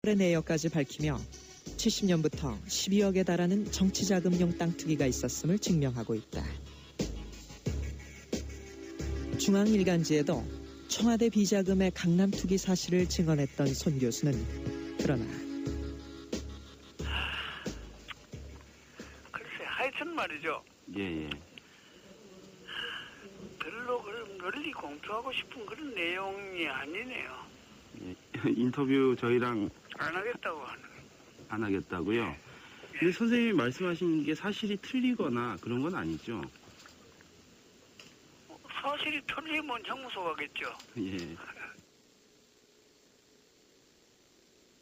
내역까지 밝히며 70년부터 12억에 달하는 정치자금용 땅 투기가 있었음을 증명하고 있다. 중앙일간지에도 청와대 비자금의 강남 투기 사실을 증언했던 손 교수는 그러나 글쎄 하여튼 말이죠. 예. 별로 널리 공표하고 싶은 그런 내용이 아니네요. 예. 인터뷰 저희랑 안 하겠다고 하는. 안 하겠다고요? 근데 선생님이 말씀하신 게 사실이 틀리거나 그런 건 아니죠? 사실이 틀리면 형무소가겠죠. 예.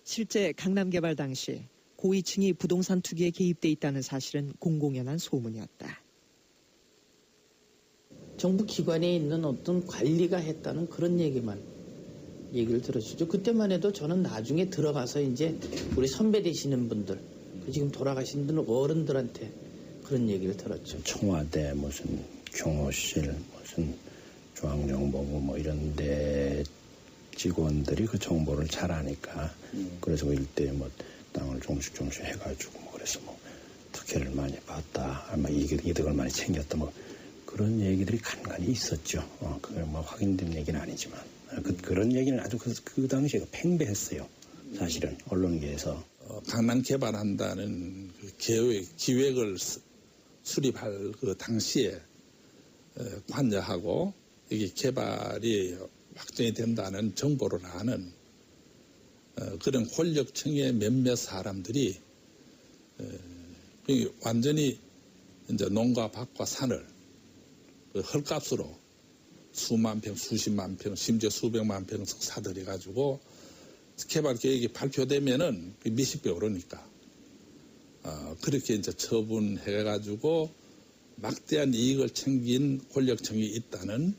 실제 강남 개발 당시 고위층이 부동산 투기에 개입돼 있다는 사실은 공공연한 소문이었다. 정부 기관에 있는 어떤 관리가 했다는 그런 얘기를 들었죠. 그때만 해도 저는 나중에 들어가서 이제 우리 선배 되시는 분들, 지금 돌아가신 분들 어른들한테 그런 얘기를 들었죠. 청와대 무슨 경호실 무슨 중앙정보부 뭐 이런 데 직원들이 그 정보를 잘 아니까 그래서 그 일대에 뭐 땅을 조금씩 해가지고 뭐 그래서 뭐 특혜를 많이 받다 아마 이득을 많이 챙겼다 뭐 그런 얘기들이 간간히 있었죠. 그게 뭐 확인된 얘기는 아니지만 그런 얘기는 아주 그 당시에 팽배했어요. 사실은 언론계에서 강남 개발한다는 그 기획을 수립할 그 당시에 관여하고 이게 개발이 확정이 된다는 정보를 아는 그런 권력층의 몇몇 사람들이 완전히 이제 농가 밭과 산을 그 헐값으로 수만 평, 수십만 평, 심지어 수백만 평씩 사들여 가지고 개발 계획이 발표되면은 몇십 배 오르니까 그렇게 이제 처분해 가지고 막대한 이익을 챙긴 권력층이 있다는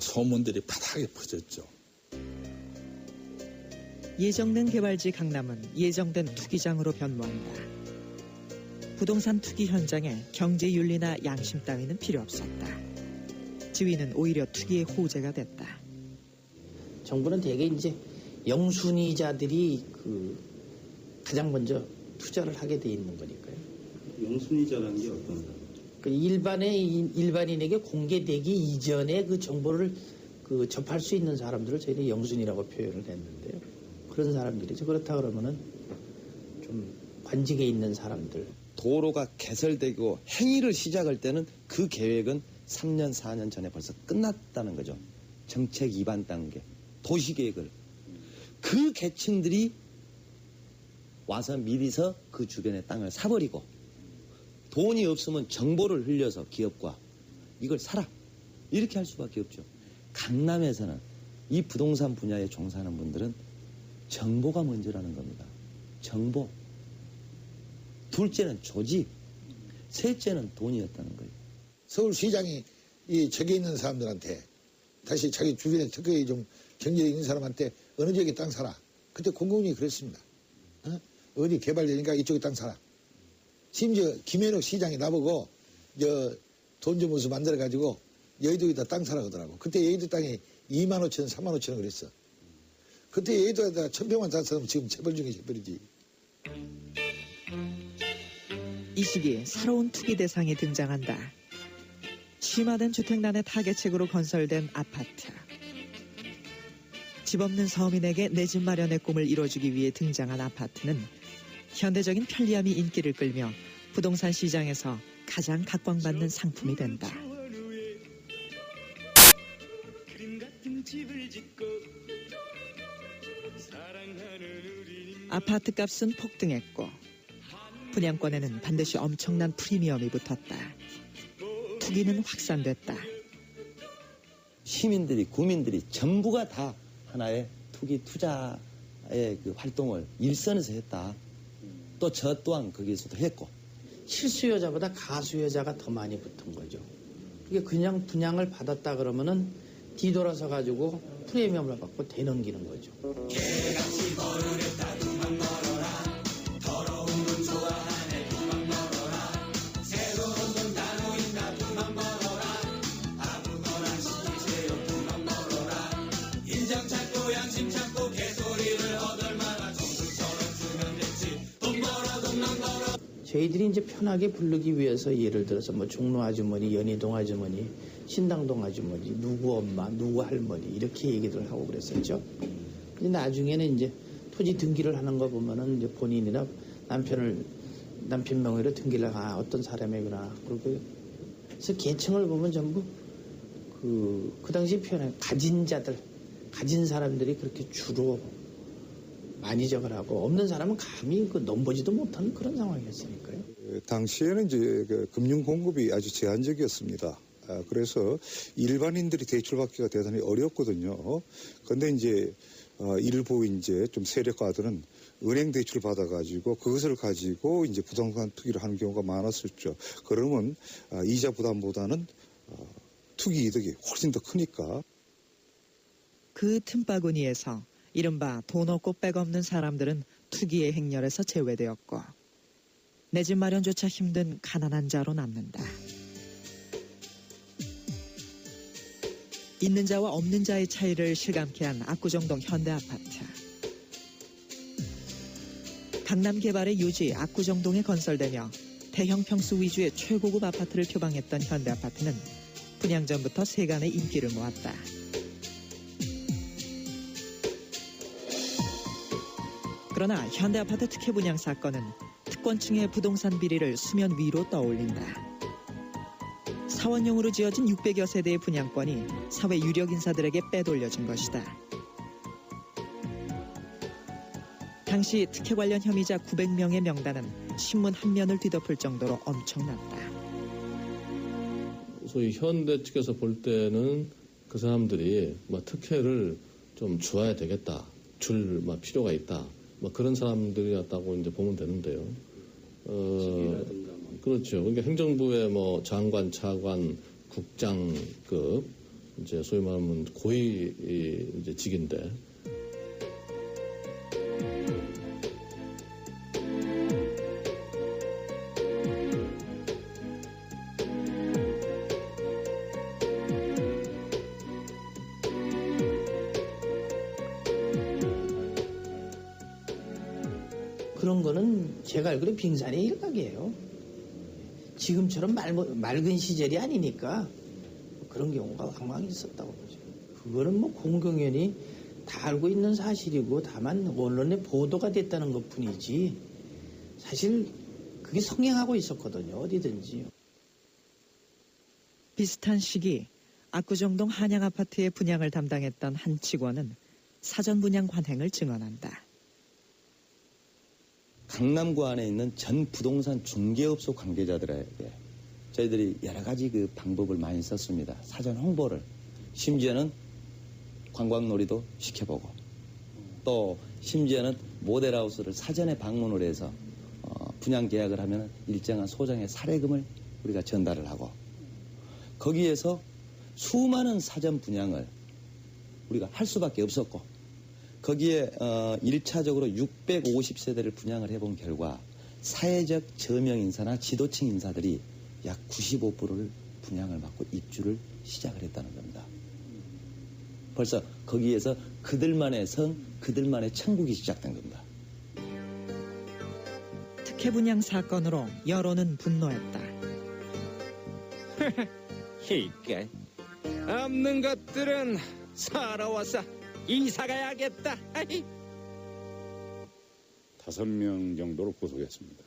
소문들이 바닥에 퍼졌죠. 예정된 개발지 강남은 예정된 투기장으로 변모한다. 부동산 투기 현장에 경제윤리나 양심 따위는 필요 없었다. 지위는 오히려 투기의 호재가 됐다. 정부는 대개 이제 영순이자들이 가장 먼저 투자를 하게 돼 있는 거니까요. 영순이자라는 게 어떤 사람? 일반인에게 공개되기 이전에 그 정보를 접할 수 있는 사람들을 저희는 영순이라고 표현을 했는데요. 그런 사람들이죠. 그렇다 그러면은 좀 관직에 있는 사람들. 도로가 개설되고 행위를 시작할 때는 그 계획은 3년, 4년 전에 벌써 끝났다는 거죠. 정책 위반 단계, 도시계획을. 그 계층들이 와서 미리서 그 주변의 땅을 사버리고 돈이 없으면 정보를 흘려서 기업과 이걸 사라. 이렇게 할 수밖에 없죠. 강남에서는 이 부동산 분야에 종사하는 분들은 정보가 먼저라는 겁니다. 정보. 둘째는 조직. 셋째는 돈이었다는 거예요. 서울시장이 이 적에 있는 사람들한테 다시 자기 주변에 특별히 좀 경제력 있는 사람한테 어느 지역에 땅 사라. 그때 공공연히 그랬습니다. 어디 개발되니까 이쪽에 땅 사라. 심지어 김현욱 시장이 나보고 돈 좀 어서 만들어가지고 여의도에다 땅 사라 그러더라고. 그때 여의도 땅이 2만 5천, 3만 5천 원 그랬어. 그때 여의도에다 1,000평만 샀으면 지금 재벌 중에 재벌이지. 이 시기 새로운 투기 대상이 등장한다. 심화된 주택난의 타겟책으로 건설된 아파트. 집 없는 서민에게 내 집 마련의 꿈을 이뤄주기 위해 등장한 아파트는 현대적인 편리함이 인기를 끌며 부동산 시장에서 가장 각광받는 상품이 된다. 아파트 값은 폭등했고 분양권에는 반드시 엄청난 프리미엄이 붙었다. 투기는 확산됐다. 시민들이, 국민들이 전부가 다 하나의 투기 투자의 그 활동을 일선에서 했다. 또 저 또한 거기에서도 했고. 실수요자보다 가수요자가 더 많이 붙은 거죠. 이게 그냥 분양을 받았다 그러면은 뒤돌아서 가지고 프리미엄을 받고 되넘기는 거죠. 인정 찾고 양심 찾고 개소리를 얻을 만한 정수 저희들이 이제 편하게 부르기 위해서 예를 들어서 뭐 종로 아주머니, 연희동 아주머니, 신당동 아주머니, 누구 엄마, 누구 할머니 이렇게 얘기들 하고 그랬었죠. 근데 나중에는 이제 토지 등기를 하는 거 보면은 이제 본인이나 남편 명의로 등기를 어떤 사람이구나. 그래서 계층을 보면 전부 그 당시 표현에 가진 사람들이 그렇게 주로 많이 적을 하고 없는 사람은 감히 넘보지도 못하는 그런 상황이었으니까요. 당시에는 이제 그 금융 공급이 아주 제한적이었습니다. 그래서 일반인들이 대출받기가 대단히 어렵거든요. 그런데 이제 일부 이제 좀 세력가들은 은행 대출을 받아가지고 그것을 가지고 이제 부동산 투기를 하는 경우가 많았었죠. 그러면 이자 부담보다는 투기 이득이 훨씬 더 크니까. 그 틈바구니에서 이른바 돈 없고 백 없는 사람들은 투기의 행렬에서 제외되었고 내 집 마련조차 힘든 가난한 자로 남는다. 있는 자와 없는 자의 차이를 실감케 한 압구정동 현대아파트. 강남 개발의 유지 압구정동에 건설되며 대형 평수 위주의 최고급 아파트를 표방했던 현대아파트는 분양 전부터 세간의 인기를 모았다. 그러나 현대아파트 특혜 분양 사건은 특권층의 부동산 비리를 수면 위로 떠올린다. 사원용으로 지어진 600여 세대의 분양권이 사회 유력 인사들에게 빼돌려진 것이다. 당시 특혜 관련 혐의자 900명의 명단은 신문 한 면을 뒤덮을 정도로 엄청났다. 소위 현대 측에서 볼 때는 그 사람들이 특혜를 좀 주어야 되겠다, 줄 필요가 있다, 그런 사람들이었다고 이제 보면 되는데요. 그렇죠. 그러니까 행정부의 장관, 차관, 국장급 이제 소위 말하면 고위 이제 직인데. 그런 거는 제가 알기로 빙산의 일각이에요. 지금처럼 맑은 시절이 아니니까 그런 경우가 왕왕 있었다고 보죠. 그거는 공공연히 다 알고 있는 사실이고 다만 언론에 보도가 됐다는 것 뿐이지 사실 그게 성행하고 있었거든요. 어디든지. 비슷한 시기 압구정동 한양아파트의 분양을 담당했던 한 직원은 사전 분양 관행을 증언한다. 강남구 안에 있는 전 부동산 중개업소 관계자들에게 저희들이 여러 가지 그 방법을 많이 썼습니다. 사전 홍보를, 심지어는 관광놀이도 시켜보고, 또 심지어는 모델하우스를 사전에 방문을 해서 분양 계약을 하면 일정한 소정의 사례금을 우리가 전달을 하고, 거기에서 수많은 사전 분양을 우리가 할 수밖에 없었고, 거기에 1차적으로 650세대를 분양을 해본 결과 사회적 저명인사나 지도층 인사들이 약 95%를 분양을 받고 입주를 시작을 했다는 겁니다. 벌써 거기에서 그들만의 성, 그들만의 천국이 시작된 겁니다. 특혜 분양 사건으로 여론은 분노했다. 이게 없는 것들은 서러워서 이사 가야겠다. 5명 정도로 구속했습니다.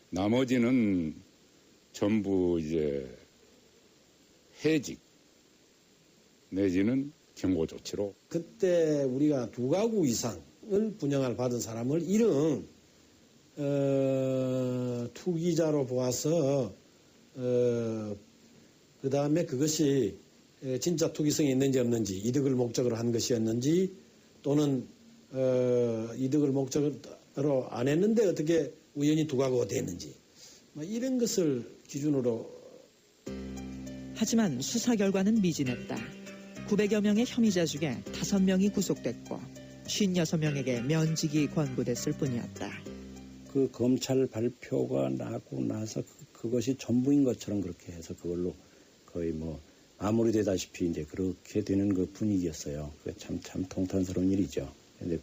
나머지는 전부 이제 해직 내지는 경고 조치로. 그때 우리가 2가구 이상을 분양을 받은 사람을 일응 투기자로 보아서 그 다음에 그것이 진짜 투기성이 있는지 없는지, 이득을 목적으로 한 것이었는지, 또는 이득을 목적으로 안 했는데 어떻게 우연히 2가구가 됐는지, 이런 것을 기준으로. 하지만 수사 결과는 미진했다. 900여 명의 혐의자 중에 5명이 구속됐고 56명에게 면직이 권고됐을 뿐이었다. 그 검찰 발표가 나고 나서 그것이 전부인 것처럼 그렇게 해서 그걸로 거의 마무리되다시피 이제 그렇게 되는 그 분위기였어요. 참 통탄스러운 일이죠. 근데